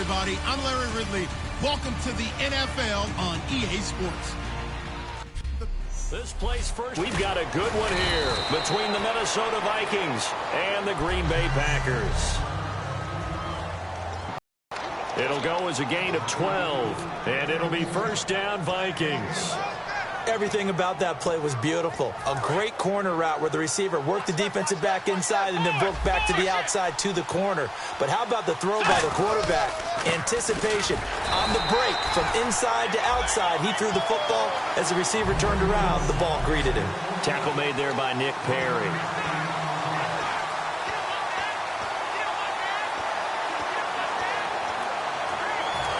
everybody. I'm Larry Ridley. Welcome to the NFL on EA Sports. This place first. We've got a good one here between the Minnesota Vikings and the Green Bay Packers. It'll go as a gain of 12, and it'll be first down Vikings. Everything about that play was beautiful. A great corner route where the receiver worked the defensive back inside and then broke back to the outside to the corner. But how about the throw by the quarterback? Anticipation on the break from inside to outside. He threw the football. As the receiver turned around, the ball greeted him. Tackle made there by Nick Perry.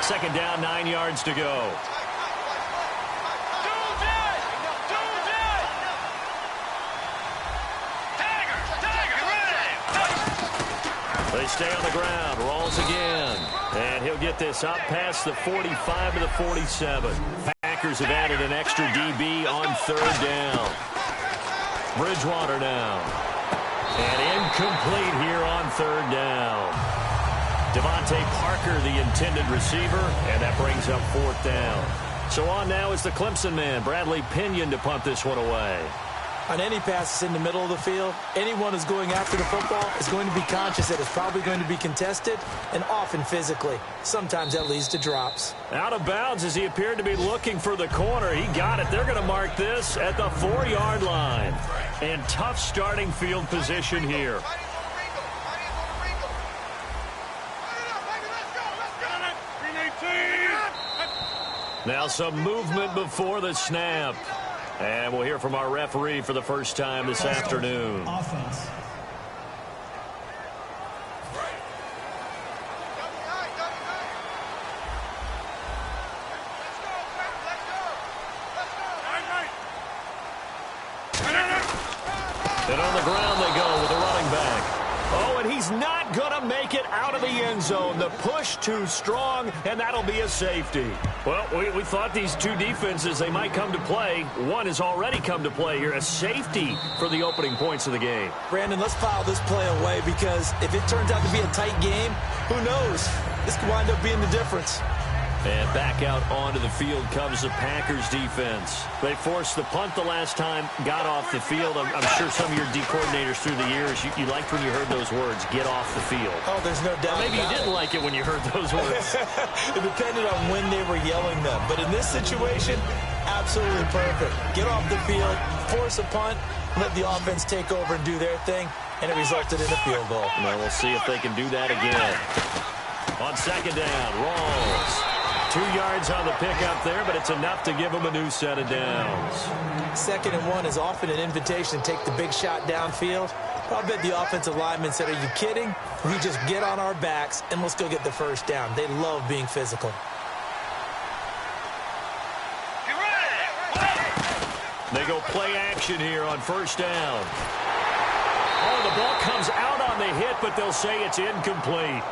Second down, 9 yards to go. They stay on the ground. Rolls again. And he'll get this up past the 45 to the 47. Packers have added an extra DB on third down. Bridgewater now. And incomplete here on third down. Devontae Parker, the intended receiver, and that brings up fourth down. So on now is the Clemson man, Bradley Pinion, to punt this one away. On any passes in the middle of the field, anyone who's going after the football is going to be conscious that it's probably going to be contested and often physically. Sometimes that leads to drops. Out of bounds as he appeared to be looking for the corner. He got it. They're going to mark this at the 4-yard line. And tough starting field position here. Now some movement before the snap. And we'll hear from our referee for the first time this afternoon. Offense. And on the ground they go with a running back. Oh, and he's not going to make it out of the end zone. The push too strong, and that'll be a safety. Well, we thought these two defenses, they might come to play. One has already come to play here, a safety for the opening points of the game. Brandon, let's file this play away because if it turns out to be a tight game, who knows? This could wind up being the difference. And back out onto the field comes the Packers defense. They forced the punt the last time, got off the field. I'm sure some of your D coordinators through the years, you liked when you heard those words, get off the field. Oh, there's no doubt. Or maybe you didn't like it when you heard those words. It depended on when they were yelling them. But in this situation, absolutely perfect. Get off the field, force a punt, let the offense take over and do their thing, and it resulted in a field goal. Well, we'll see if they can do that again. On second down, Rawls. 2 yards on the pickup there, but it's enough to give them a new set of downs. 2nd and 1 is often an invitation to take the big shot downfield. I bet the offensive lineman said, are you kidding? We just get on our backs and let's go get the first down. They love being physical. They go play action here on first down. Oh, the ball comes out on the hit, but they'll say it's incomplete.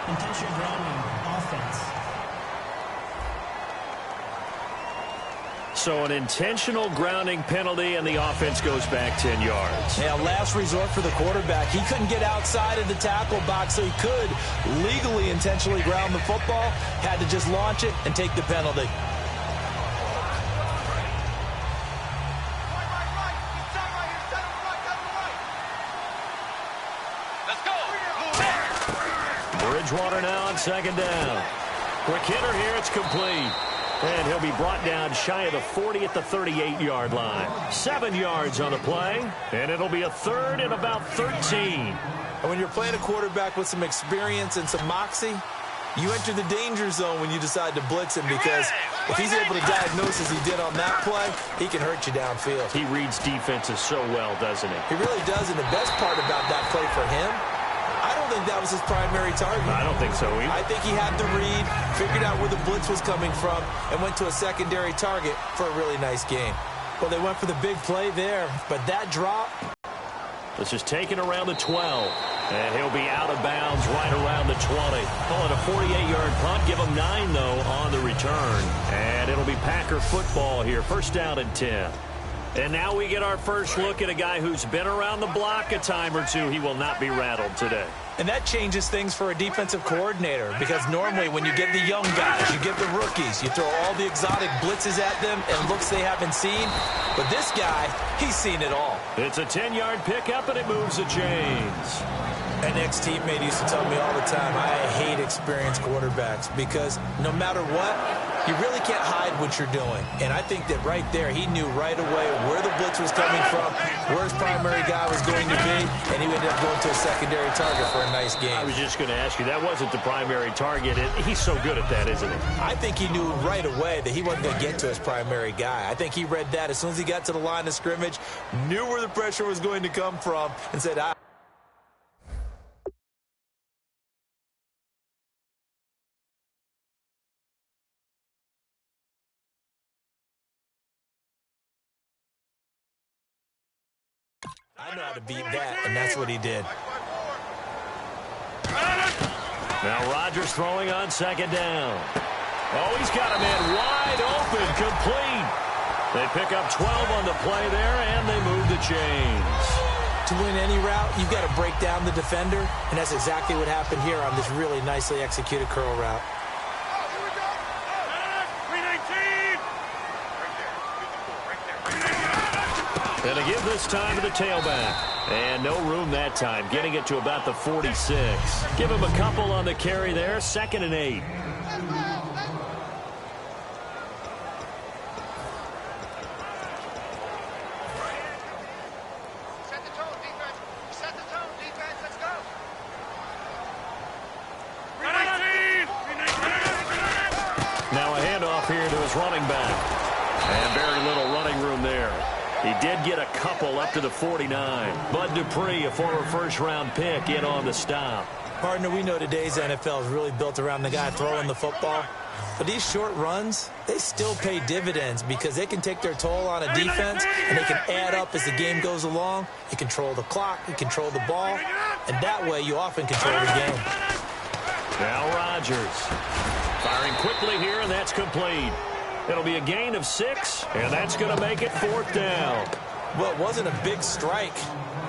Intentional grounding, offense. So an intentional grounding penalty, and the offense goes back 10 yards. Yeah, last resort for the quarterback. He couldn't get outside of the tackle box, so he could legally intentionally ground the football. Had to just launch it and take the penalty. Bridgewater now on second down. Quick hitter here, it's complete. And he'll be brought down shy of the 40 at the 38-yard line. 7 yards on the play, and it'll be a third and about 13. And when you're playing a quarterback with some experience and some moxie, you enter the danger zone when you decide to blitz him, because if he's able to diagnose as he did on that play, he can hurt you downfield. He reads defenses so well, doesn't he? He really does, and the best part about that play for him, I don't think that was his primary target. I don't think so either. I think he had to read, figured out where the blitz was coming from, and went to a secondary target for a really nice game. Well, they went for the big play there, but that drop. This is taken around the 12, and he'll be out of bounds right around the 20. Call it a 48-yard punt. Give him 9, though, on the return. And it'll be Packer football here. First down and 10. And now we get our first look at a guy who's been around the block a time or two. He will not be rattled today. And that changes things for a defensive coordinator, because normally when you get the young guys, you get the rookies, you throw all the exotic blitzes at them and looks they haven't seen. But this guy, he's seen it all. It's a 10-yard pickup, and it moves the chains. An ex-teammate used to tell me all the time, I hate experienced quarterbacks because no matter what, you really can't hide what you're doing. And I think that right there, he knew right away where the blitz was coming from, where his primary guy was going to be, and he ended up going to a secondary target for a nice game. I was just going to ask you, that wasn't the primary target. He's so good at that, isn't he? I think he knew right away that he wasn't going to get to his primary guy. I think he read that as soon as he got to the line of scrimmage, knew where the pressure was going to come from, and said, I know how to beat that, and that's what he did. Now Rodgers throwing on second down. Oh, he's got a man wide open, complete. They pick up 12 on the play there, and they move the chains. To win any route, you've got to break down the defender, and that's exactly what happened here on this really nicely executed curl route. And to give this time to the tailback. And no room that time, getting it to about the 46. Give him a couple on the carry there, 2nd and 8. Set the tone, defense. Set the tone, defense. Let's go. Now a handoff here to his running back. And very little running room there. He did get a couple up to the 49. Bud Dupree, a former first-round pick, in on the stop. Partner, we know today's NFL is really built around the guy throwing the football. But these short runs, they still pay dividends because they can take their toll on a defense, and they can add up as the game goes along. You control the clock, you control the ball, and that way you often control the game. Now Rodgers firing quickly here, and that's complete. It'll be a gain of 6, and that's going to make it 4th down. Well, it wasn't a big strike,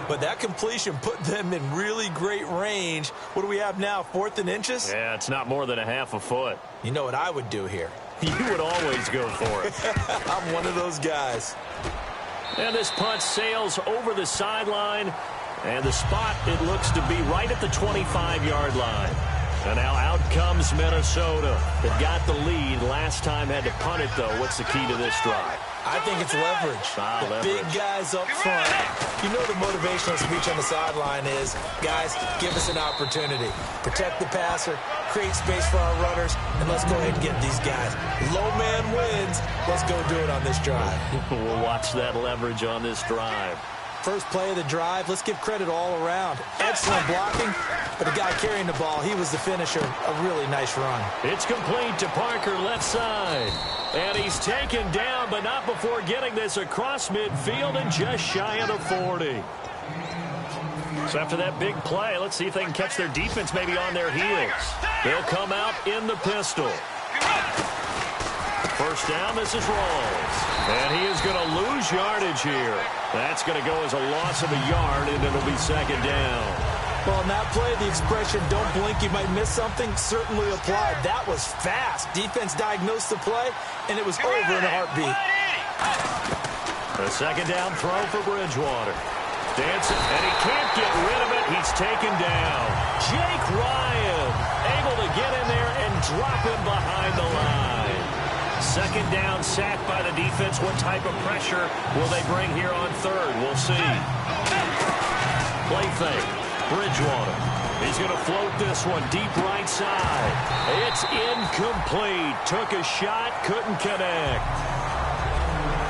but that completion put them in really great range. What do we have now, 4th and inches? Yeah, it's not more than a half a foot. You know what I would do here? You would always go for it. I'm one of those guys. And this punt sails over the sideline, and the spot, it looks to be right at the 25-yard line. And now out comes Minnesota. They got the lead. Last time had to punt it, though. What's the key to this drive? I think it's leverage. The big guys up front. You know the motivational speech on the sideline is, guys, give us an opportunity. Protect the passer, create space for our runners, and let's go ahead and get these guys. Low man wins. Let's go do it on this drive. We'll watch that leverage on this drive. First play of the drive, let's give credit all around. Excellent blocking, but the guy carrying the ball, he was the finisher. A really nice run. It's complete to Parker, left side. And he's taken down, but not before getting this across midfield and just shy of the 40. So after that big play, let's see if they can catch their defense maybe on their heels. They'll come out in the pistol. First down, this is Rawls. And he is going to lose yardage here. That's going to go as a loss of a yard, and it'll be 2nd down. Well, in that play, the expression, don't blink, you might miss something, certainly applied. That was fast. Defense diagnosed the play, and it was over in a heartbeat. A 2nd down throw for Bridgewater. Dancing, and he can't get rid of it. He's taken down. Jake Ryan able to get in there and drop him behind the line. 2nd down, sacked by the defense. What type of pressure will they bring here on 3rd? We'll see. Play fake. Bridgewater. He's going to float this one deep right side. It's incomplete. Took a shot, couldn't connect.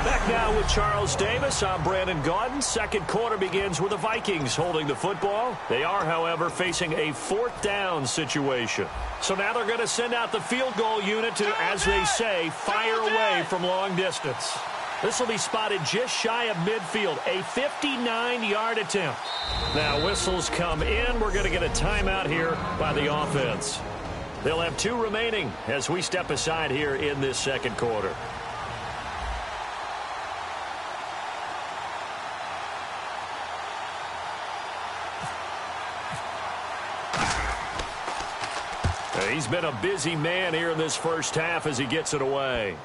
Back now with Charles Davis. I'm Brandon Gaudin. 2nd quarter begins with the Vikings holding the football. They are, however, facing a 4th down situation. So now they're going to send out the field goal unit to, as they say, fire away from long distance. This will be spotted just shy of midfield, a 59-yard attempt. Now whistles come in. We're going to get a timeout here by the offense. They'll have 2 remaining as we step aside here in this 2nd quarter. He's been a busy man here in this first half as he gets it away.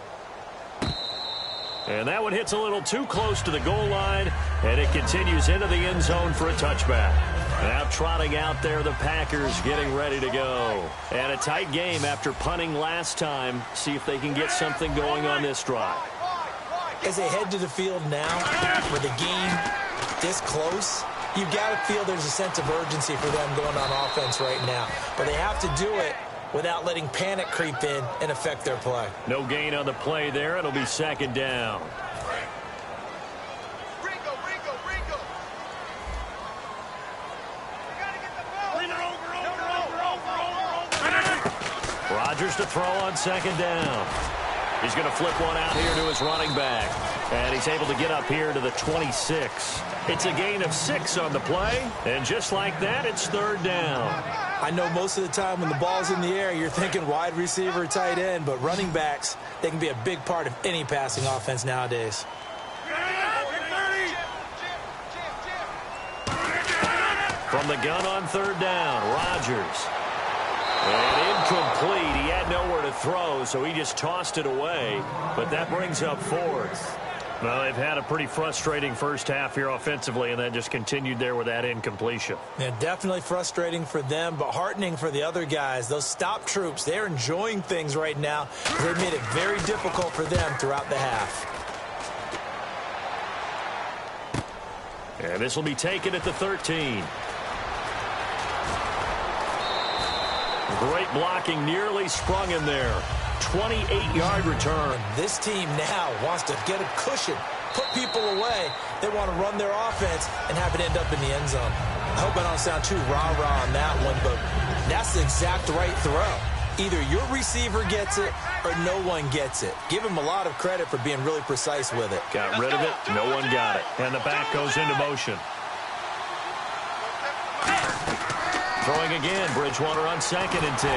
And that one hits a little too close to the goal line, and it continues into the end zone for a touchback. Now trotting out there, the Packers getting ready to go. And a tight game after punting last time. See if they can get something going on this drive. As they head to the field now, with the game this close, you've got to feel there's a sense of urgency for them going on offense right now. But they have to do it without letting panic creep in and affect their play. No gain on the play there. It'll be second down. Rodgers to throw on second down. He's going to flip one out here to his running back. And he's able to get up here to the 26. It's a gain of 6 on the play. And just like that, it's third down. I know most of the time when the ball's in the air, you're thinking wide receiver, tight end, but running backs, they can be a big part of any passing offense nowadays. From the gun on third down, Rodgers. And incomplete. He had nowhere to throw, so he just tossed it away. But that brings up fourth. Well, they've had a pretty frustrating first half here offensively, and then just continued there with that incompletion. Yeah, definitely frustrating for them, but heartening for the other guys. Those stop troops, they're enjoying things right now. They've made it very difficult for them throughout the half. And this will be taken at the 13. Great blocking, nearly sprung in there. 28-yard return. This team now wants to get a cushion, put people away. They want to run their offense and have it end up in the end zone. I hope I don't sound too rah-rah on that one, but that's the exact right throw. Either your receiver gets it or no one gets it. Give him a lot of credit for being really precise with it. Got rid of it. No one got it. And the back goes into motion. Throwing again, Bridgewater on 2nd and 10.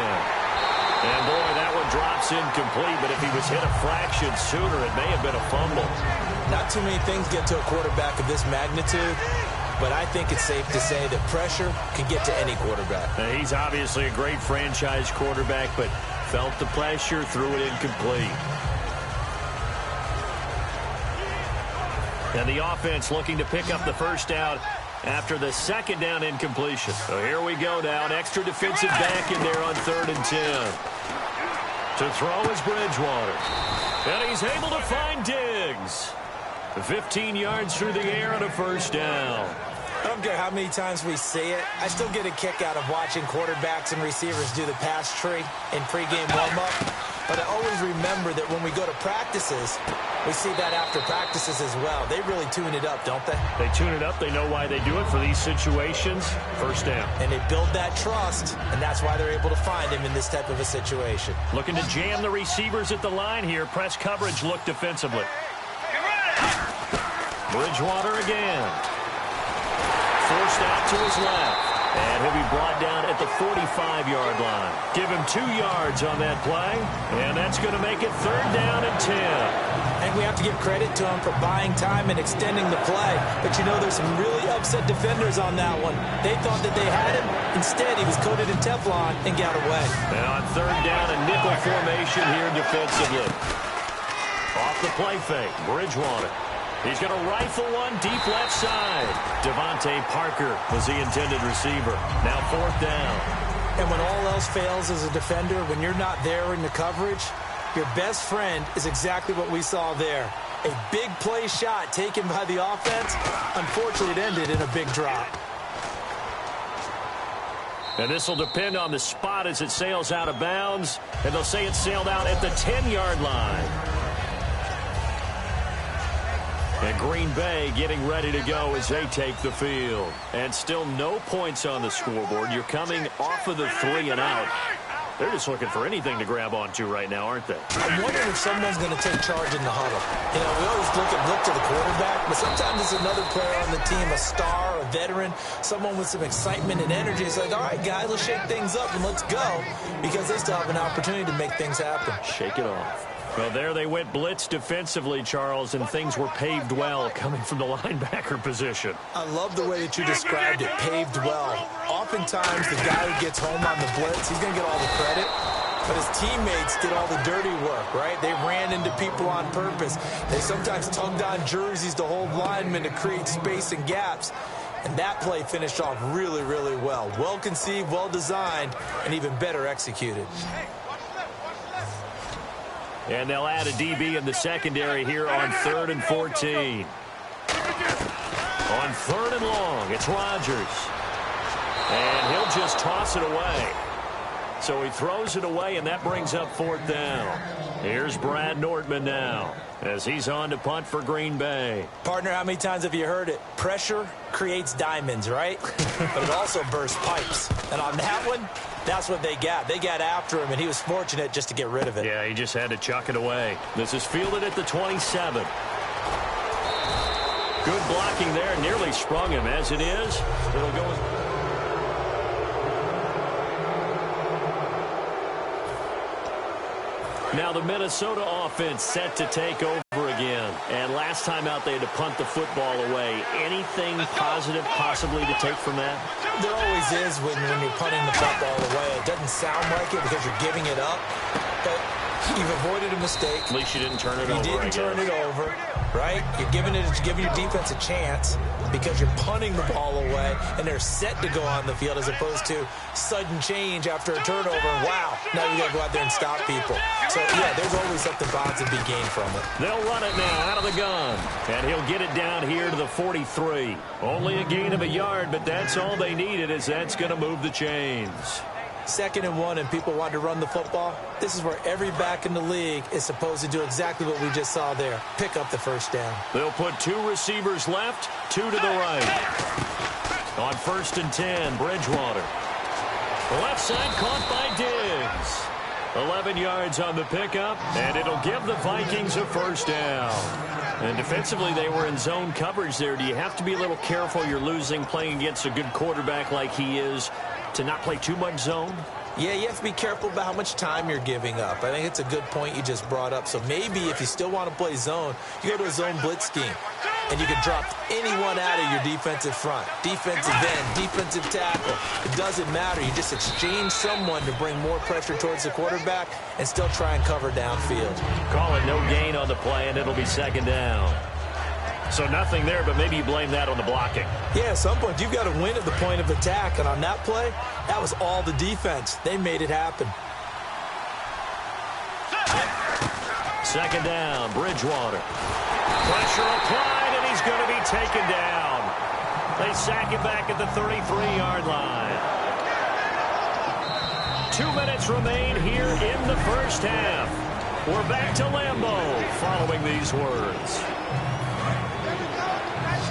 And boy, that one drops incomplete, but if he was hit a fraction sooner, it may have been a fumble. Not too many things get to a quarterback of this magnitude, but I think it's safe to say that pressure can get to any quarterback. Now, he's obviously a great franchise quarterback, but felt the pressure, threw it incomplete. And the offense looking to pick up the first down after the second down incompletion. So here we go now. An extra defensive back in there on 3rd and 10. To throw is Bridgewater. And he's able to find Diggs. 15 yards through the air on a first down. I don't care how many times we see it. I still get a kick out of watching quarterbacks and receivers do the pass tree in pregame warm-up. But I always remember that when we go to practices, we see that after practices as well. They really tune it up, don't they? They tune it up. They know why they do it for these situations. First down. And they build that trust, and that's why they're able to find him in this type of a situation. Looking to jam the receivers at the line here. Press coverage look defensively. Bridgewater again. Forced out to his left. And he'll be brought down at the 45-yard line. Give him 2 yards on that play. And that's going to make it 3rd down and 10. And we have to give credit to him for buying time and extending the play. But, you know, there's some really upset defenders on that one. They thought that they had him. Instead, he was coated in Teflon and got away. And on 3rd down, a nickel formation here defensively. Off the play fake, Bridgewater. He's going to rifle one deep left side. Devontae Parker was the intended receiver. Now 4th down. And when all else fails as a defender, when you're not there in the coverage, your best friend is exactly what we saw there. A big play shot taken by the offense. Unfortunately, it ended in a big drop. And this will depend on the spot as it sails out of bounds. And they'll say it sailed out at the 10-yard line. And Green Bay getting ready to go as they take the field. And still no points on the scoreboard. You're coming off of the 3 and out. They're just looking for anything to grab onto right now, aren't they? I'm wondering if someone's going to take charge in the huddle. You know, we always look to the quarterback, but sometimes it's another player on the team, a star, a veteran, someone with some excitement and energy. It's like, all right, guys, let's shake things up and let's go, because they still have an opportunity to make things happen. Shake it off. Well, there they went blitz defensively, Charles, and things were paved well coming from the linebacker position. I love the way that you described it, paved well. oftentimes the guy who gets home on the blitz, he's going to get all the credit. But his teammates did all the dirty work, right? They ran into people on purpose. They sometimes tugged on jerseys to hold linemen to create space and gaps. And that play finished off really, really well. Well conceived, well designed, and even better executed. And they'll add a DB in the secondary here on 3rd and 14. On 3rd and long, it's Rodgers. And he'll just toss it away. So he throws it away, and that brings up 4th down. Here's Brad Nortman now as he's on to punt for Green Bay. Partner, how many times have you heard it? Pressure creates diamonds, right? But it also bursts pipes. And on that one, that's what they got. They got after him, and he was fortunate just to get rid of it. Yeah, he just had to chuck it away. This is fielded at the 27. Good blocking there. Nearly sprung him. As it is, it'll go... Now the Minnesota offense set to take over again. And last time out, they had to punt the football away. Anything positive possibly to take from that? There always is when you're punting the football away. It doesn't sound like it because you're giving it up. But you've avoided a mistake. At least you didn't turn it over. You didn't turn it over, right? You're giving your defense a chance because you're punting the ball away, and they're set to go on the field as opposed to sudden change after a turnover. And wow, now you got to go out there and stop people. So, yeah, there's always something positive to be gained from it. They'll run it now out of the gun, and he'll get it down here to the 43. Only a gain of a yard, but that's all they needed, as that's going to move the chains. 2nd and 1, and people want to run the football. This is where every back in the league is supposed to do exactly what we just saw there. Pick up the 1st down. They'll put 2 receivers left, 2 to the right. On 1st and 10, Bridgewater. Left side caught by Diggs. 11 yards on the pickup, and it'll give the Vikings a 1st down. And defensively, they were in zone coverage there. Do you have to be a little careful? You're losing, playing against a good quarterback like he is, to not play too much zone? Yeah, you have to be careful about how much time you're giving up. I think it's a good point you just brought up. So maybe if you still want to play zone, you go to a zone blitz scheme. And you can drop anyone out of your defensive front. Defensive end, defensive tackle. It doesn't matter. You just exchange someone to bring more pressure towards the quarterback and still try and cover downfield. Call it no gain on the play, and it'll be 2nd down. So nothing there, but maybe you blame that on the blocking. Yeah, at some point, you've got to win at the point of attack. And on that play, that was all the defense. They made it happen. 2nd down, Bridgewater. Pressure applied, and he's going to be taken down. They sack it back at the 33-yard line. 2 minutes remain here in the 1st half. We're back to Lambeau following these words.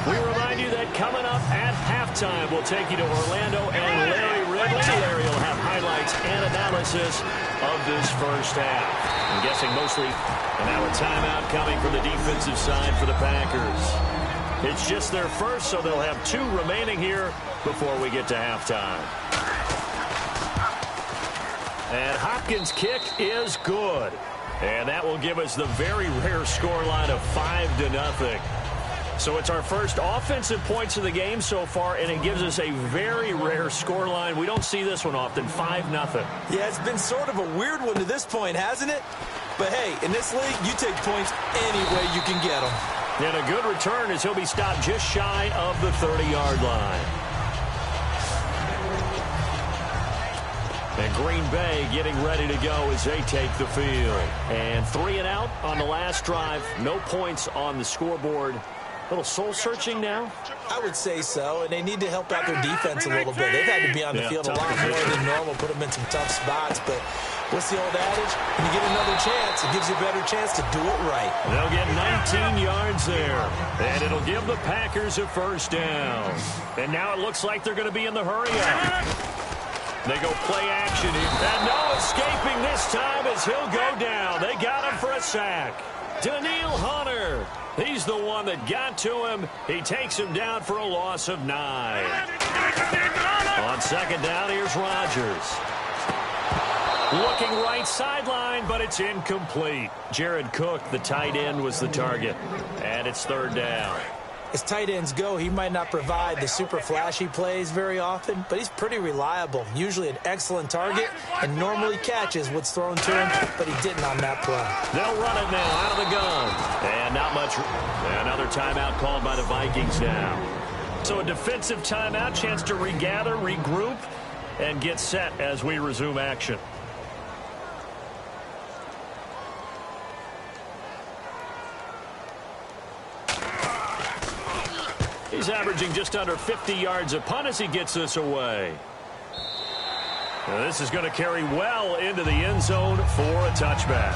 We remind you that coming up at halftime, we'll take you to Orlando and Larry Ridley. Larry will have highlights and analysis of this 1st half. I'm guessing mostly an hour timeout coming from the defensive side for the Packers. It's just their 1st, so they'll have 2 remaining here before we get to halftime. And Hopkins' kick is good. And that will give us the very rare scoreline of 5-0. So it's our first offensive points of the game so far, and it gives us a very rare scoreline. We don't see this one often, 5-0. Yeah, it's been sort of a weird one to this point, hasn't it? But, hey, in this league, you take points any way you can get them. And a good return as he'll be stopped just shy of the 30-yard line. And Green Bay getting ready to go as they take the field. And 3 and out on the last drive. No points on the scoreboard. A little soul-searching now? I would say so, and they need to help out their defense a little bit. They've had to be on the field a lot more than normal, put them in some tough spots. But what's the old adage? When you get another chance, it gives you a better chance to do it right. They'll get 19 yards there, and it'll give the Packers a 1st down. And now it looks like they're going to be in the hurry-up. They go play action here. And no escaping this time as he'll go down. They got him for a sack. Daniil Hunter. He's the one that got to him. He takes him down for a loss of 9. On 2nd down, here's Rodgers. Looking right sideline, but it's incomplete. Jared Cook, the tight end, was the target. And it's 3rd down. As tight ends go, he might not provide the super flashy plays very often, but he's pretty reliable, usually an excellent target, and normally catches what's thrown to him, but he didn't on that play. They'll run it now out of the gun. And not much. Another timeout called by the Vikings now. So a defensive timeout, chance to regather, regroup, and get set as we resume action. He's averaging just under 50 yards a punt as he gets this away. Now this is going to carry well into the end zone for a touchback.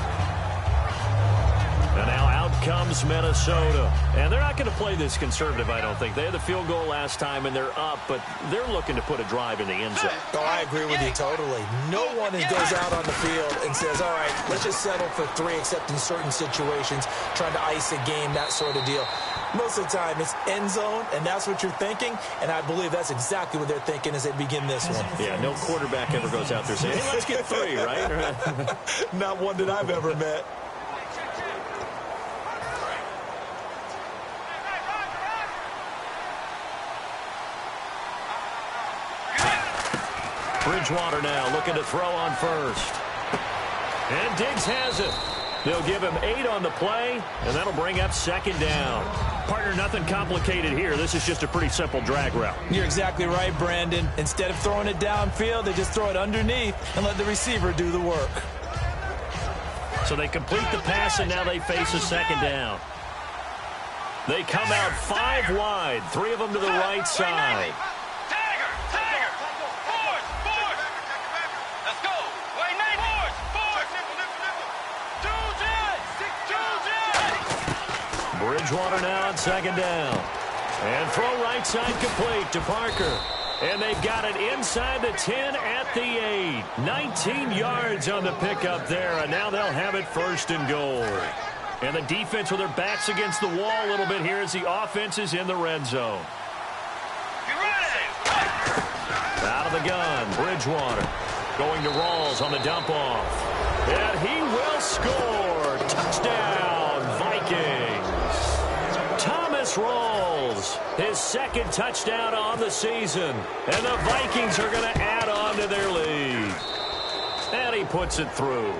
And now out comes Minnesota. And they're not going to play this conservative, I don't think. They had the field goal last time, and they're up, but they're looking to put a drive in the end zone. Oh, I agree with you totally. No one goes out on the field and says, all right, let's just settle for 3, except in certain situations, trying to ice a game, that sort of deal. Most of the time, it's end zone, and that's what you're thinking, and I believe that's exactly what they're thinking as they begin this one. Yeah, no quarterback ever goes out there saying, hey, let's get 3, right? Not one that I've ever met. Bridgewater now looking to throw on first. And Diggs has it. They'll give him 8 on the play, and that'll bring up second down. Partner, nothing complicated here. This is just a pretty simple drag route. You're exactly right, Brandon. Instead of throwing it downfield, they just throw it underneath and let the receiver do the work. So they complete the pass, and now they face a second down. They come out 5 wide, 3 of them to the right side. Bridgewater now on second down. And throw right side complete to Parker. And they've got it inside the 10 at the 8. 19 yards on the pickup there, and now they'll have it first and goal. And the defense with their backs against the wall a little bit here as the offense is in the red zone. Out of the gun, Bridgewater going to Rawls on the dump off. And he will score. Touchdown, Vikings. Rawls, his second touchdown on the season, and the Vikings are going to add on to their lead. And he puts it through.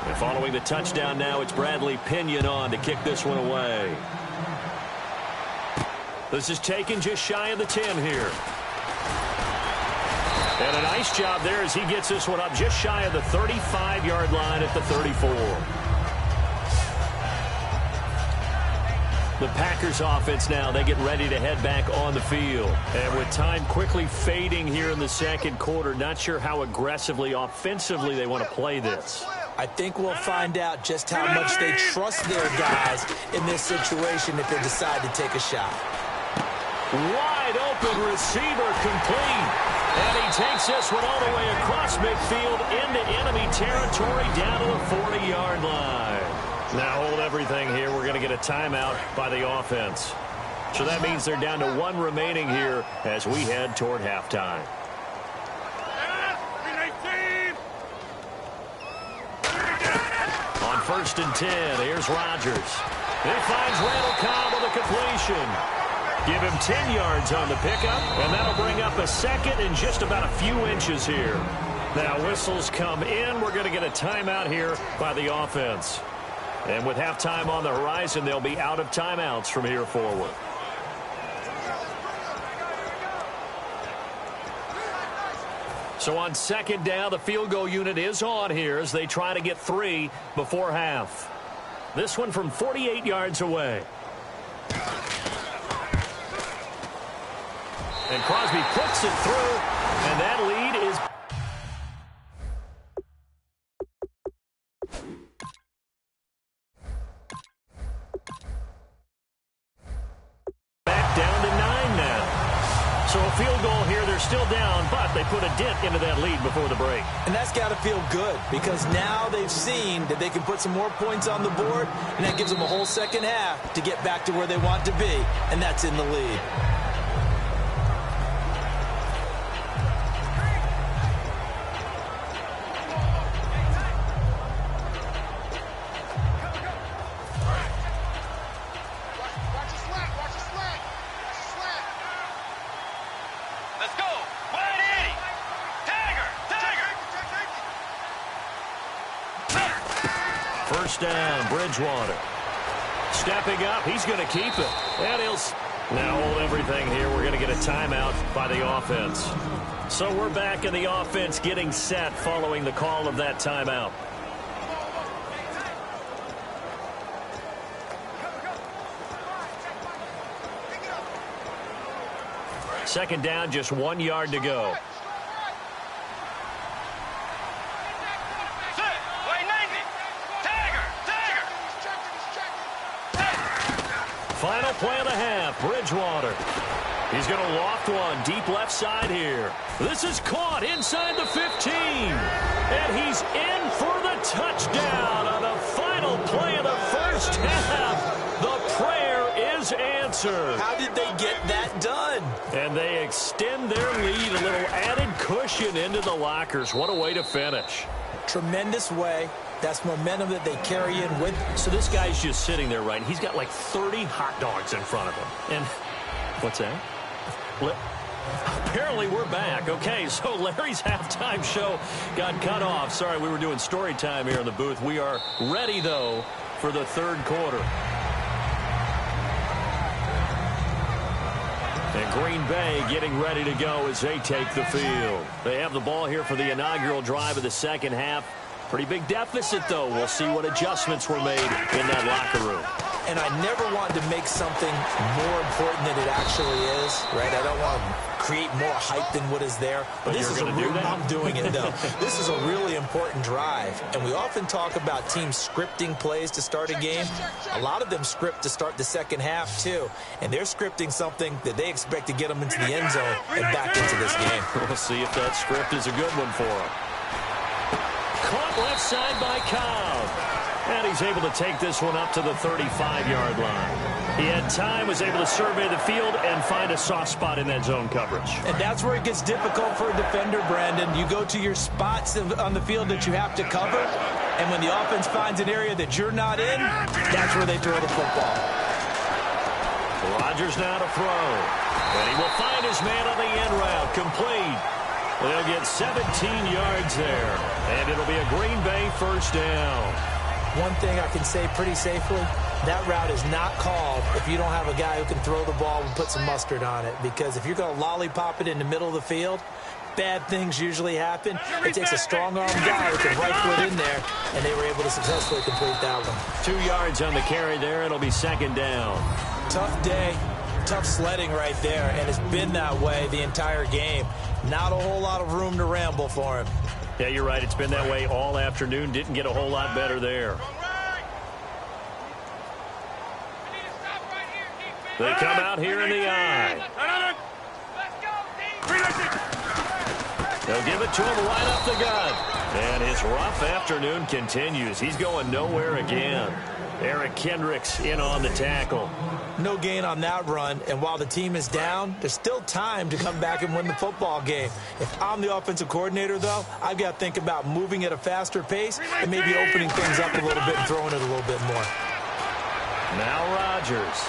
And following the touchdown now, it's Bradley Pinion on to kick this one away. This is taken just shy of the 10 here. And a nice job there as he gets this one up just shy of the 35-yard line at the 34. The Packers offense now, they get ready to head back on the field. And with time quickly fading here in the second quarter, not sure how aggressively, offensively they want to play this. I think we'll find out just how much they trust their guys in this situation if they decide to take a shot. Wide open receiver complete. And he takes this one all the way across midfield into enemy territory down to the 40-yard line. Now hold everything here. We're going to get a timeout by the offense. So that means they're down to 1 remaining here as we head toward halftime. On 1st and 10, here's Rodgers. He finds Randall Cobb with a completion. Give him 10 yards on the pickup, and that'll bring up a second in just about a few inches here. Now whistles come in. We're going to get a timeout here by the offense. And with halftime on the horizon, they'll be out of timeouts from here forward. So on second down, the field goal unit is on here as they try to get 3 before half. This one from 48 yards away. And Crosby puts it through, and that lead is back down to 9 now. So a field goal here, they're still down, but they put a dent into that lead before the break. And that's got to feel good because now they've seen that they can put some more points on the board, and that gives them a whole second half to get back to where they want to be, and that's in the lead. first down. Bridgewater stepping up. He's going to keep it. And he'll now hold everything here. We're going to get a timeout by the offense. So we're back in the offense getting set following the call of that timeout. Second down, just 1 yard to go. Final play of the half, Bridgewater. He's going to loft one deep left side here. This is caught inside the 15. And he's in for the touchdown on the final play of the first half. The prayer is answered. How did they get that done? And they extend their lead, a little added cushion into the lockers. What a way to finish. Tremendous way. That's momentum that they carry in with. So this guy's just sitting there, right? He's got like 30 hot dogs in front of him. And what's that? Apparently we're back. Okay, so Larry's halftime show got cut off. Sorry, we were doing story time here in the booth. We are ready, though, for the third quarter. And Green Bay getting ready to go as they take the field. They have the ball here for the inaugural drive of the second half. Pretty big deficit, though. We'll see what adjustments were made in that locker room. And I never want to make something more important than it actually is, right? I don't want to create more hype than what is there. But this is a real, I'm doing it, though. This is a really important drive. And we often talk about teams scripting plays to start a game. A lot of them script to start the second half, too. And they're scripting something that they expect to get them into the end zone and back into this game. We'll see if that script is a good one for them. Caught left side by Cobb. And he's able to take this one up to the 35-yard line. He had time, was able to survey the field and find a soft spot in that zone coverage. And that's where it gets difficult for a defender, Brandon. You go to your spots on the field that you have to cover, and when the offense finds an area that you're not in, that's where they throw the football. Rodgers now to throw. And he will find his man on the end route. Complete. They'll get 17 yards there. And it'll be a Green Bay first down. One thing I can say pretty safely, that route is not called if you don't have a guy who can throw the ball and put some mustard on it. Because if you're going to lollipop it in the middle of the field, bad things usually happen. It takes a strong-arm guy who can right foot in there, and they were able to successfully complete that one. 2 yards on the carry there. It'll be second down. Tough day, tough sledding right there, and it's been that way the entire game. Not a whole lot of room to ramble for him. Yeah, you're right. It's been that way all afternoon. Didn't get a whole lot better there. They come out here in the eye. They'll give it to him right up the gut. And his rough afternoon continues. He's going nowhere again. Eric Kendricks in on the tackle. No gain on that run, and while the team is down, there's still time to come back and win the football game. If I'm the offensive coordinator, though, I've got to think about moving at a faster pace and maybe opening things up a little bit and throwing it a little bit more. Now Rodgers.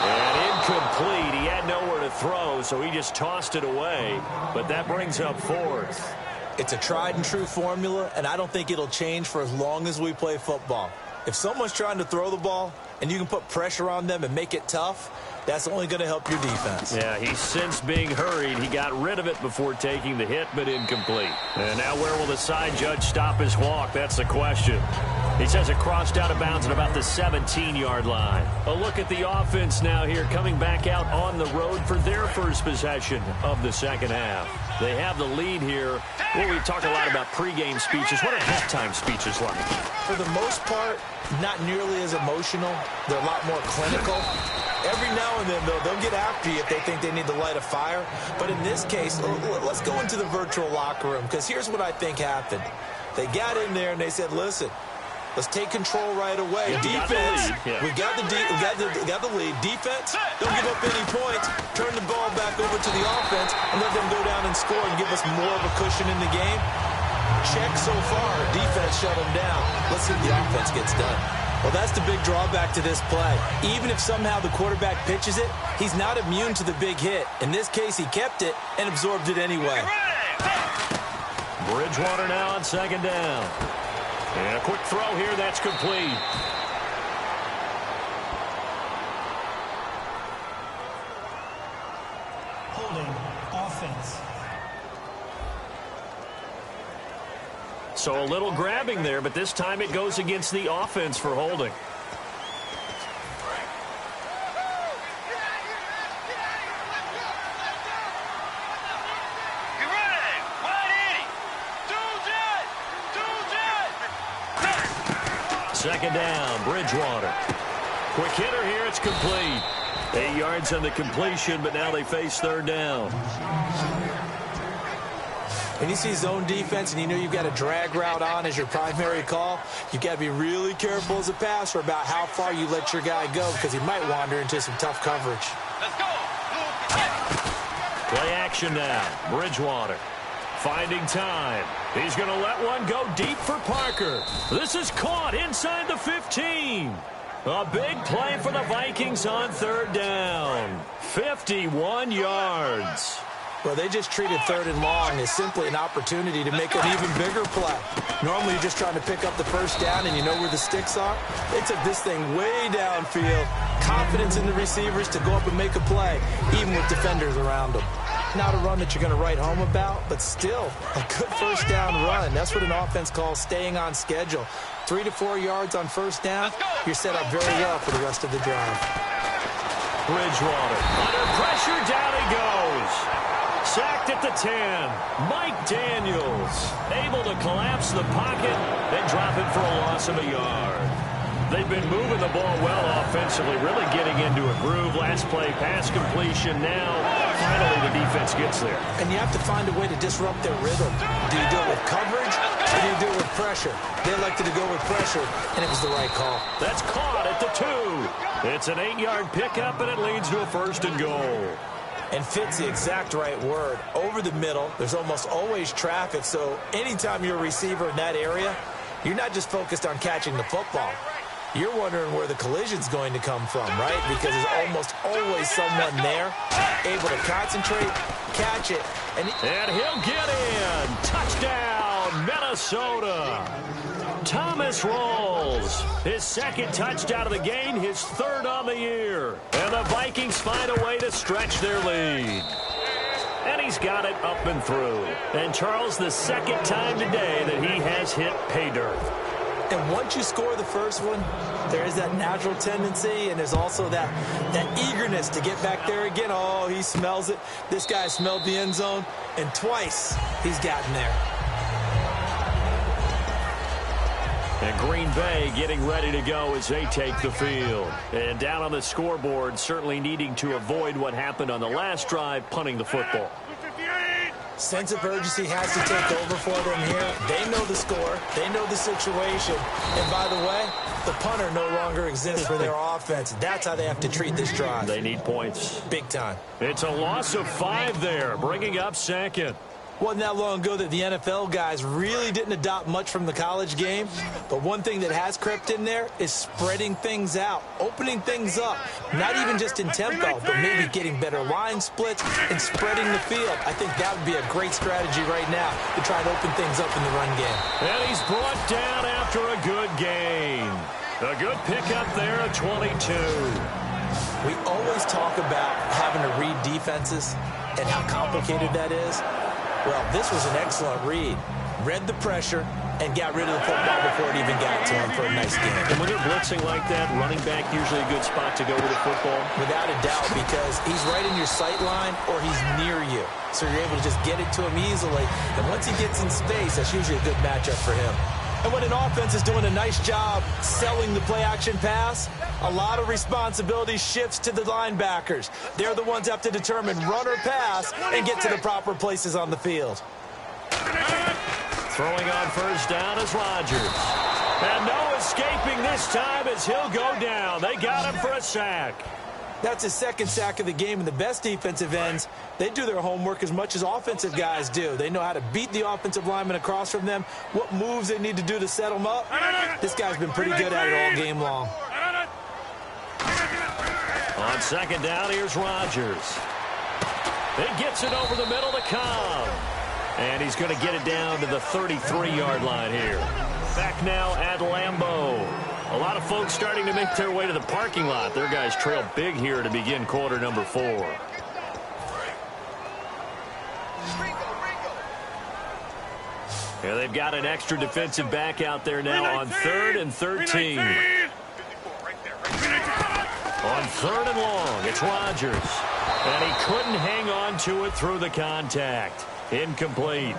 And incomplete. He had nowhere to throw, so he just tossed it away. But that brings up fourth. It's a tried-and-true formula, and I don't think it'll change for as long as we play football. If someone's trying to throw the ball and you can put pressure on them and make it tough, that's only going to help your defense. Yeah, he's since being hurried. He got rid of it before taking the hit, but incomplete. And now where will the side judge stop his walk? That's the question. He says it crossed out of bounds at about the 17-yard line. A look at the offense now here, coming back out on the road for their first possession of the second half. They have the lead here. Well, we talk a lot about pregame speeches. What are halftime speeches like? For the most part, not nearly as emotional. They're a lot more clinical. Every now and then, though, they'll get after you if they think they need to light a fire. But in this case, let's go into the virtual locker room, because here's what I think happened. They got in there and they said, listen, let's take control right away. Yeah, defense, we got the lead. we got the lead. Defense, don't give up any points. Turn the ball back over to the offense and let them go down and score and give us more of a cushion in the game. Check so far. Defense shut them down. Let's see if the offense gets done. Well, that's the big drawback to this play. Even if somehow the quarterback pitches it, he's not immune to the big hit. In this case, he kept it and absorbed it anyway. Bridgewater now on second down. And a quick throw here, that's complete. Holding offense. So a little grabbing there, but this time it goes against the offense for holding. Second down, Bridgewater. Quick hitter here, it's complete. 8 yards on the completion, but now they face third down. When you see zone defense and you know you've got a drag route on as your primary call, you've got to be really careful as a passer about how far you let your guy go because he might wander into some tough coverage. Let's go. Play action now. Bridgewater finding time. He's going to let one go deep for Parker. This is caught inside the 15. A big play for the Vikings on third down. 51 yards. Well, they just treated third and long as simply an opportunity to make an even bigger play. Normally, you're just trying to pick up the first down and you know where the sticks are. They took this thing way downfield. Confidence in the receivers to go up and make a play, even with defenders around them. Not a run that you're going to write home about, but still a good first down run. That's what an offense calls staying on schedule. 3 to 4 yards on first down, you're set up very well for the rest of the drive. Bridgewater under pressure, down he goes. Sacked at the 10. Mike Daniels able to collapse the pocket and drop it for a loss of a yard. They've been moving the ball well offensively, really getting into a groove. Last play, pass completion. Now, finally, the defense gets there. And you have to find a way to disrupt their rhythm. Do you do it with coverage or do you do it with pressure? They elected to go with pressure, and it was the right call. That's caught at the 2. It's an 8-yard pickup, and it leads to a first and goal. And fit's the exact right word. Over the middle, there's almost always traffic, so anytime you're a receiver in that area, you're not just focused on catching the football. You're wondering where the collision's going to come from, right? Because there's almost always someone there able to concentrate, catch it, and he'll get in. Touchdown, Minnesota. Thomas rolls. His second touchdown of the game, his third on the year. And the Vikings find a way to stretch their lead. And he's got it up and through. And Charles, the second time today that he has hit pay dirt. And once you score the first one, there is that natural tendency, and there's also that eagerness to get back there again. Oh, he smells it. This guy smelled the end zone, and twice he's gotten there. And Green Bay getting ready to go as they take the field. And down on the scoreboard, certainly needing to avoid what happened on the last drive, punting the football. Sense of urgency has to take over for them here. They know the score. They know the situation. And by the way, the punter no longer exists for their offense. That's how they have to treat this drive. They need points. Big time. It's a loss of 5 there, bringing up second. Wasn't that long ago that the NFL guys really didn't adopt much from the college game. But one thing that has crept in there is spreading things out, opening things up. Not even just in tempo, but maybe getting better line splits and spreading the field. I think that would be a great strategy right now to try and open things up in the run game. And he's brought down after a good gain. A good pickup there at 22. We always talk about having to read defenses and how complicated that is. Well, this was an excellent read. Read the pressure and got rid of the football before it even got to him for a nice game. And when you're blitzing like that, running back usually a good spot to go with the football? Without a doubt, because he's right in your sight line or he's near you. So you're able to just get it to him easily. And once he gets in space, that's usually a good matchup for him. And when an offense is doing a nice job selling the play-action pass, a lot of responsibility shifts to the linebackers. They're the ones that have to determine run or pass and get to the proper places on the field. Throwing on first down is Rodgers. And no escaping this time as he'll go down. They got him for a sack. That's his second sack of the game, and the best defensive ends, they do their homework as much as offensive guys do. They know how to beat the offensive lineman across from them, what moves they need to do to set them up. This guy's been pretty good at it all game long. On second down, here's Rodgers. He gets it over the middle to Cobb. And he's going to get it down to the 33-yard line here. Back now at Lambeau. A lot of folks starting to make their way to the parking lot. Their guys trail big here to begin quarter number 4. Yeah, they've got an extra defensive back out there now on 3rd and 13. On 3rd and long, it's Rodgers. And he couldn't hang on to it through the contact. Incomplete.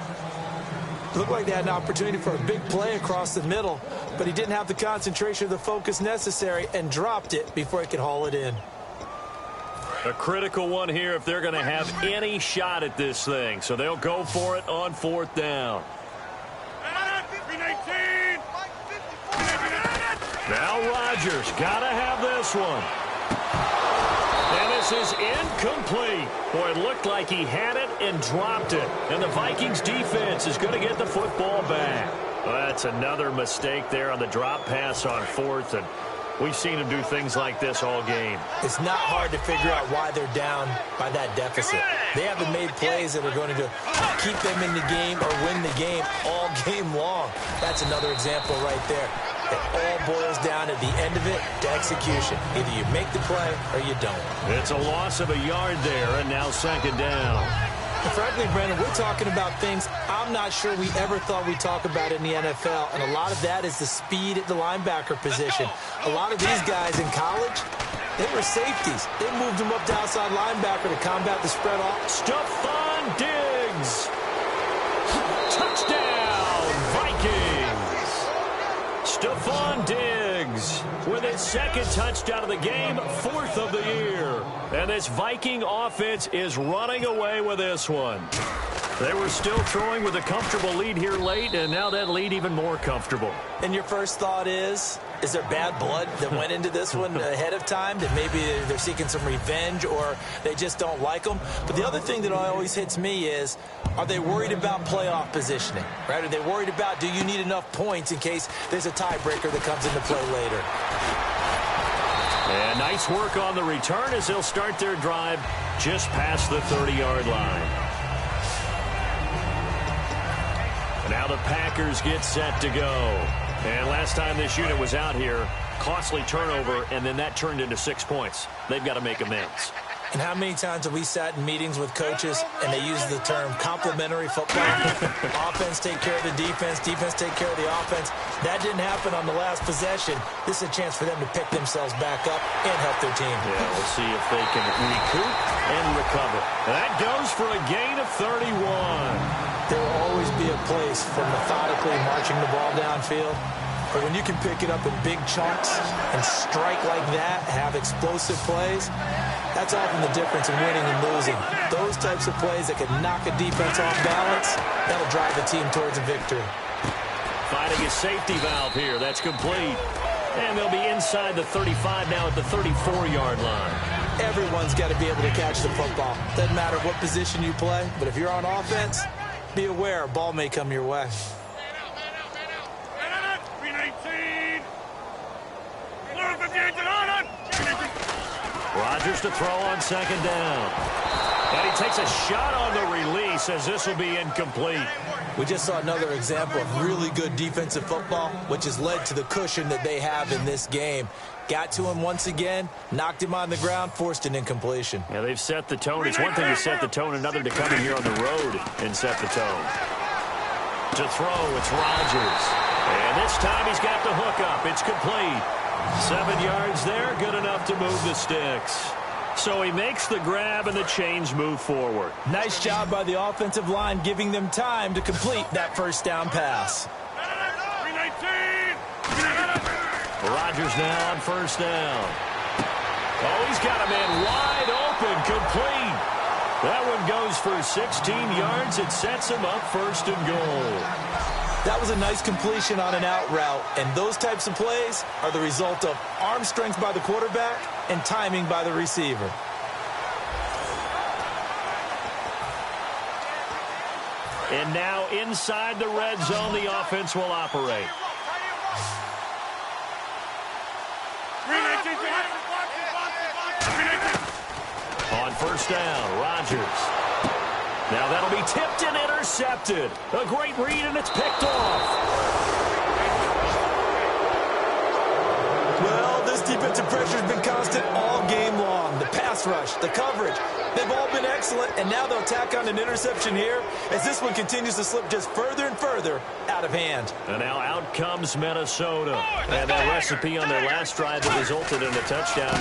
Looked like they had an opportunity for a big play across the middle, but he didn't have the concentration or the focus necessary and dropped it before he could haul it in. A critical one here if they're going to have any shot at this thing. So they'll go for it on 4th down. Now Rodgers got to have this one. And this is incomplete. Boy, it looked like he had it and dropped it. And the Vikings defense is going to get the football back. Well, that's another mistake there on the drop pass on 4th. And we've seen him do things like this all game. It's not hard to figure out why they're down by that deficit. They haven't made plays that are going to keep them in the game or win the game all game long. That's another example right there. It all boils down at the end of it to execution. Either you make the play or you don't. It's a loss of a yard there, and now 2nd down. And frankly, Brandon, we're talking about things I'm not sure we ever thought we'd talk about in the NFL, and a lot of that is the speed at the linebacker position. A lot of these guys in college, they were safeties. They moved them up to outside linebacker to combat the spread off. Stephon Diggs. Touchdown, Vikings. Stephon Diggs with his 2nd touchdown of the game, 4th of the year. And this Viking offense is running away with this one. They were still throwing with a comfortable lead here late, and now that lead even more comfortable. And your first thought is there bad blood that went into this one ahead of time, that maybe they're seeking some revenge or they just don't like them? But the other thing that always hits me is, are they worried about playoff positioning? Right? Are they worried about, do you need enough points in case there's a tiebreaker that comes into play later? And nice work on the return as they'll start their drive just past the 30-yard line. And now the Packers get set to go. And last time this unit was out here, costly turnover, and then that turned into 6 points. They've got to make amends. And how many times have we sat in meetings with coaches and they use the term complementary football? Offense take care of the defense, defense take care of the offense. That didn't happen on the last possession. This is a chance for them to pick themselves back up and help their team. Yeah, we'll see if they can recoup and recover. And that goes for a gain of 31. There will always be a place for methodically marching the ball downfield. But when you can pick it up in big chunks and strike like that, have explosive plays, that's often the difference in winning and losing. Those types of plays that can knock a defense off balance, that'll drive a team towards a victory. Finding a safety valve here. That's complete. And they'll be inside the 35 now at the 34-yard line. Everyone's got to be able to catch the football. Doesn't matter what position you play, but if you're on offense, be aware a ball may come your way. Rodgers to throw on 2nd down. And he takes a shot on the release as this will be incomplete. We just saw another example of really good defensive football, which has led to the cushion that they have in this game. Got to him once again, knocked him on the ground, forced an incompletion. Yeah, they've set the tone. It's one thing to set the tone, another to come in here on the road and set the tone. To throw, it's Rodgers. And this time he's got the hook up. It's complete. 7 yards there, good enough to move the sticks. So he makes the grab and the chains move forward. Nice job by the offensive line, giving them time to complete that first down pass. Rodgers now on 1st down. Oh, he's got a man wide open, complete. That one goes for 16 yards. It sets him up 1st and goal. That was a nice completion on an out route, and those types of plays are the result of arm strength by the quarterback and timing by the receiver. And now inside the red zone, the offense will operate. On 1st down, Rodgers. Now that'll be tipped and intercepted. A great read, and it's picked off. defensive pressure has been constant all game long. The pass rush, the coverage, they've all been excellent, and now they'll tack on an interception here as this one continues to slip just further and further out of hand. And now out comes Minnesota. And that recipe on their last drive that resulted in a touchdown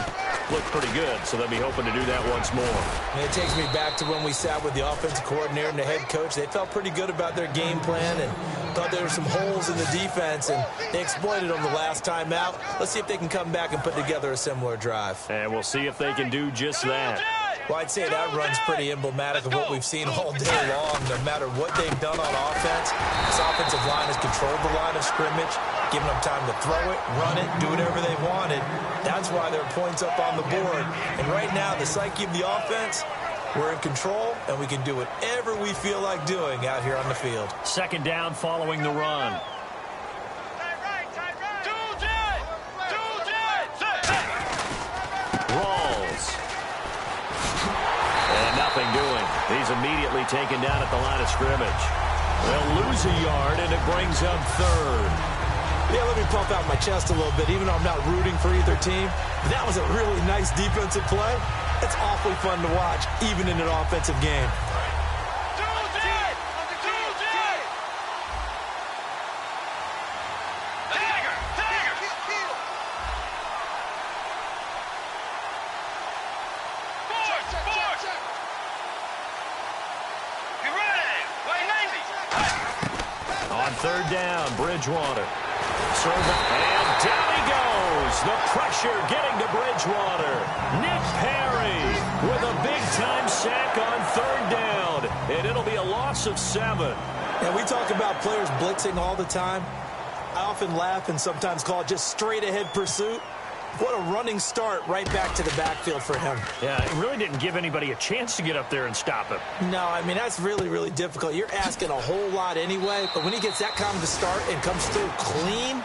looked pretty good, so they'll be hoping to do that once more. And it takes me back to when we sat with the offensive coordinator and the head coach. They felt pretty good about their game plan and thought there were some holes in the defense, and they exploited them the last time out. Let's see if they can come back and put together a similar drive. And we'll see if they can do just that. Well, I'd say that run's pretty emblematic of what we've seen all day long. No matter what they've done on offense, this offensive line has controlled the line of scrimmage, giving them time to throw it, run it, do whatever they wanted. That's why there are points up on the board. And right now, the psyche of the offense, we're in control, and we can do whatever we feel like doing out here on the field. Second down following the run. Nothing doing. He's immediately taken down at the line of scrimmage. They'll lose a yard, and it brings up third. Yeah, let me pump out my chest a little bit, even though I'm not rooting for either team. But that was a really nice defensive play. It's awfully fun to watch, even in an offensive game. Third down, Bridgewater. And down he goes. The pressure getting to Bridgewater. Nick Perry with a big-time sack on third down. And it'll be a loss of 7. And we talk about players blitzing all the time. I often laugh and sometimes call it just straight-ahead pursuit. What a running start right back to the backfield for him. Yeah, it really didn't give anybody a chance to get up there and stop him. No, I mean, that's really, really difficult. You're asking a whole lot anyway, but when he gets that kind of a start and comes through clean,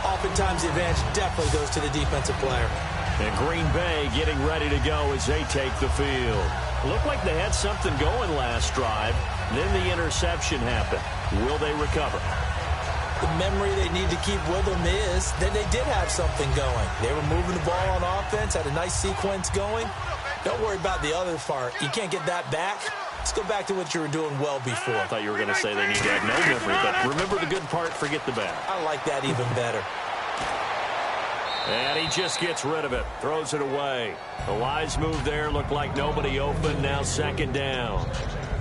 oftentimes the advantage definitely goes to the defensive player. And Green Bay getting ready to go as they take the field. Looked like they had something going last drive. Then the interception happened. Will they recover? The memory they need to keep with them is that they did have something going. They were moving the ball on offense, had a nice sequence going. Don't worry about the other part. You can't get that back. Let's go back to what you were doing well before. I thought you were going to say they need to have no memory, but remember the good part, forget the bad. I like that even better. And he just gets rid of it, throws it away. The wise move there, looked like nobody open, now second down.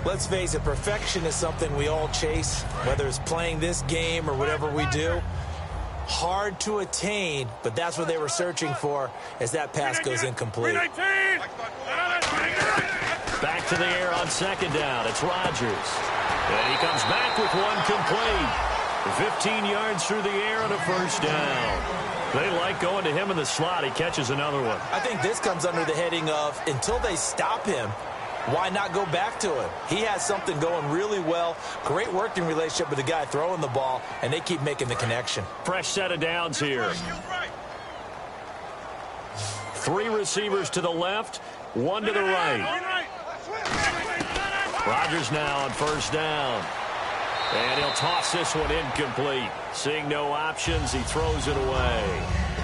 Let's face it, perfection is something we all chase, whether it's playing this game or whatever we do. Hard to attain, but that's what they were searching for as that pass goes incomplete. Back to the air on second down. It's Rodgers. And he comes back with one complete. 15 yards through the air and a first down. They like going to him in the slot. He catches another one. I think this comes under the heading of until they stop him, why not go back to him? He has something going really well. Great working relationship with the guy throwing the ball, and they keep making the connection. Fresh set of downs here. 3 receivers to the left, 1 to the right. Rodgers now on first down. And he'll toss this one incomplete. Seeing no options, he throws it away.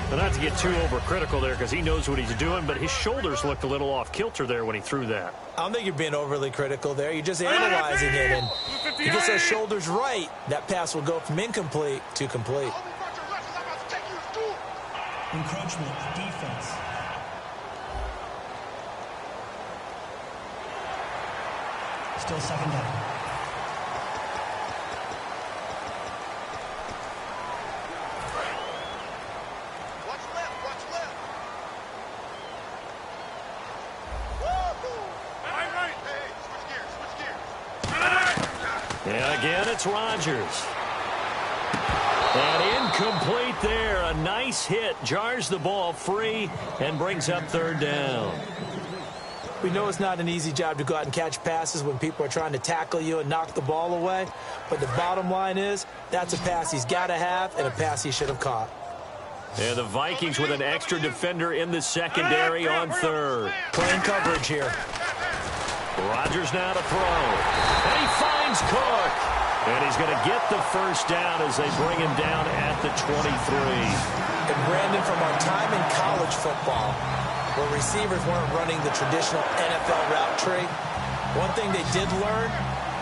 But not to get too overcritical there because he knows what he's doing, but his shoulders looked a little off kilter there when he threw that. I don't think you're being overly critical there. You're just analyzing it, and if he gets those shoulders right, that pass will go from incomplete to complete. Encroachment, defense. Still second down. And again, it's Rodgers. And incomplete there. A nice hit. Jars the ball free and brings up third down. We know it's not an easy job to go out and catch passes when people are trying to tackle you and knock the ball away. But the bottom line is, that's a pass he's got to have and a pass he should have caught. And the Vikings with an extra defender in the secondary on third. Playing coverage here. Rodgers now to throw. And he finds Cook. And he's going to get the first down as they bring him down at the 23. And Brandon, from our time in college football, where receivers weren't running the traditional NFL route tree, one thing they did learn,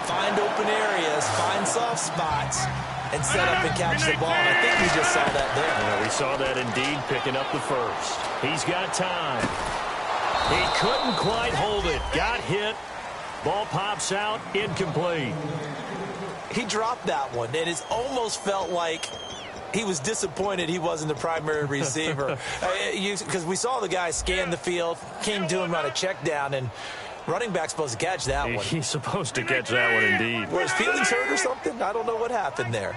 find open areas, find soft spots, and set up and catch the ball. And I think we just saw that there. Yeah, we saw that indeed, picking up the first. He's got time. He couldn't quite hold it. Got hit. Ball pops out, incomplete. He dropped that one, and it almost felt like he was disappointed he wasn't the primary receiver. Because we saw the guy scan the field, came to him on a check down, and running back's supposed to catch that one. He's supposed to catch that one indeed. Were his feelings hurt or something? I don't know what happened there.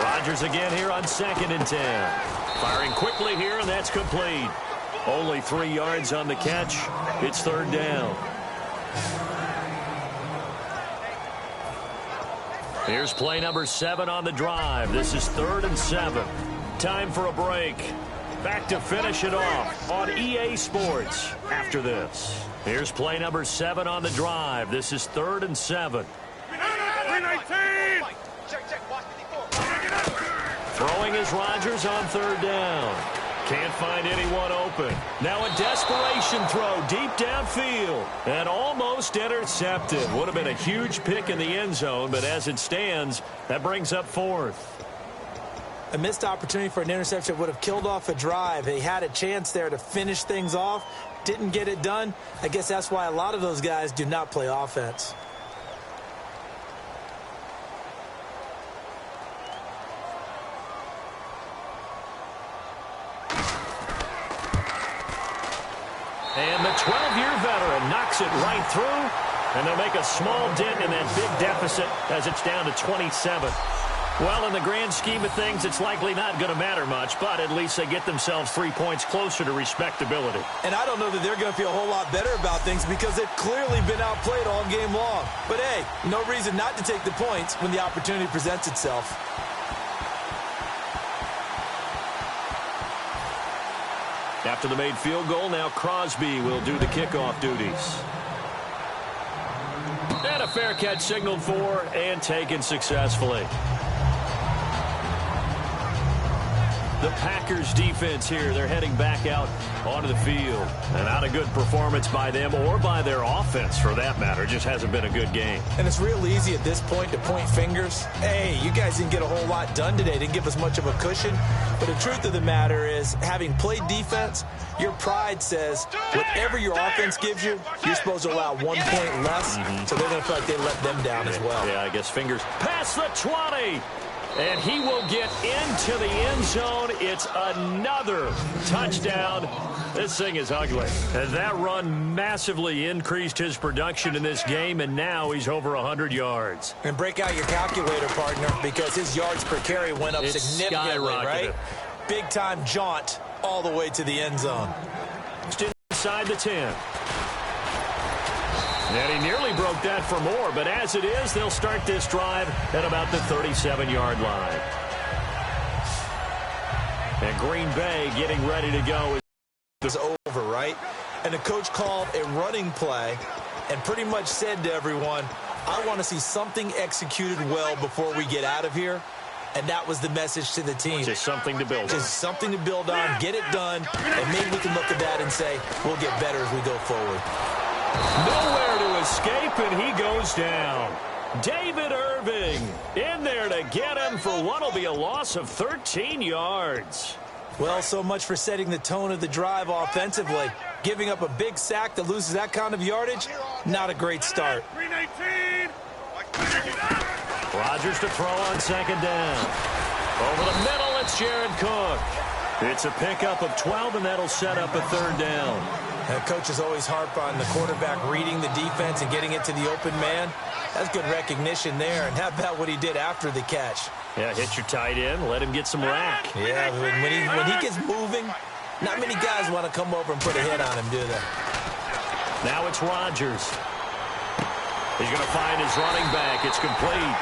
Rodgers again here on 2nd and 10. Firing quickly here, and that's complete. Only 3 yards on the catch. It's 3rd down. Here's play number 7 on the drive. This is 3rd and 7. Time for a break. Back to finish it off on EA Sports after this. Here's play number 7 on the drive. This is 3rd and 7. Throwing is Rodgers on 3rd down. Can't find anyone open. Now a desperation throw deep downfield and almost intercepted. Would have been a huge pick in the end zone, but as it stands, that brings up 4th. A missed opportunity for an interception would have killed off a drive. They had a chance there to finish things off. Didn't get it done. I guess that's why a lot of those guys do not play offense. And the 12-year veteran knocks it right through, and they'll make a small dent in that big deficit as it's down to 27. Well, in the grand scheme of things, it's likely not going to matter much, but at least they get themselves 3 points closer to respectability. And I don't know that they're going to feel a whole lot better about things because they've clearly been outplayed all game long. But, hey, no reason not to take the points when the opportunity presents itself. After the made field goal, now Crosby will do the kickoff duties. And a fair catch signaled for and taken successfully. The Packers defense here, they're heading back out onto the field. And not a good performance by them or by their offense for that matter. It just hasn't been a good game. And it's real easy at this point to point fingers. Hey, you guys didn't get a whole lot done today. Didn't give us much of a cushion. But the truth of the matter is, having played defense, your pride says whatever your offense gives you, you're supposed to allow 1 point less. So they're going to feel like they let them down as well. Yeah, I guess fingers past the 20. And he will get into the end zone. It's another touchdown. This thing is ugly. And that run massively increased his production in this game, and now he's over 100 yards. And break out your calculator, partner, because his yards per carry went up significantly, right? Big-time jaunt all the way to the end zone. Just inside the 10. And he nearly broke that for more, but as it is, they'll start this drive at about the 37-yard line. And Green Bay getting ready to go. It's over, right? And the coach called a running play and pretty much said to everyone, I want to see something executed well before we get out of here. And that was the message to the team. Just something to build on. Just something to build on, get it done, and maybe we can look at that and say, we'll get better as we go forward. Nowhere to escape, and he goes down. David Irving in there to get him for what will be a loss of 13 yards. Well, so much for setting the tone of the drive offensively. Giving up a big sack that loses that kind of yardage, not a great start. Rodgers to throw on 2nd down. Over the middle, it's Jared Cook. It's a pickup of 12, and that'll set up a 3rd down. And coaches always harp on the quarterback reading the defense and getting it to the open man. That's good recognition there. And how about what he did after the catch? Yeah, hit your tight end, let him get some rack. Yeah, when he gets moving, not many guys want to come over and put a hit on him, do they? Now it's Rodgers. He's going to find his running back. It's complete.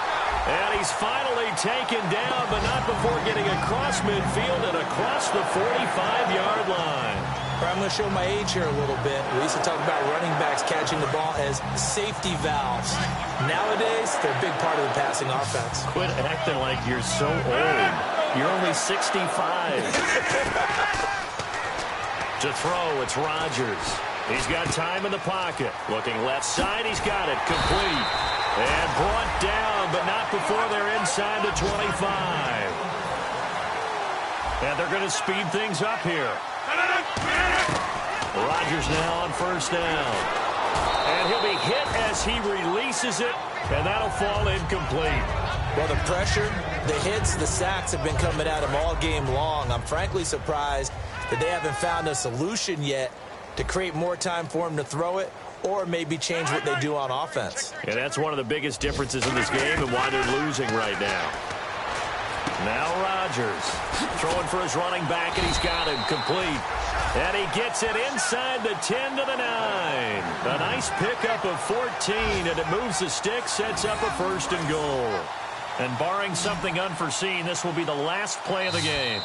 And he's finally taken down, but not before getting across midfield and across the 45-yard line. I'm going to show my age here a little bit. We used to talk about running backs catching the ball as safety valves. Nowadays, they're a big part of the passing offense. Quit acting like you're so old. You're only 65. To throw, it's Rodgers. He's got time in the pocket. Looking left side, he's got it. Complete. And brought down, but not before they're inside the 25. And they're going to speed things up here. Rodgers now on first down. And he'll be hit as he releases it, and that'll fall incomplete. Well, the pressure, the hits, the sacks have been coming at him all game long. I'm frankly surprised that they haven't found a solution yet to create more time for him to throw it or maybe change what they do on offense. And that's one of the biggest differences in this game and why they're losing right now. Now Rodgers throwing for his running back, and he's got him complete. And he gets it inside the 10 to the 9. A nice pickup of 14, and it moves the stick, sets up a first and goal. And barring something unforeseen, this will be the last play of the game.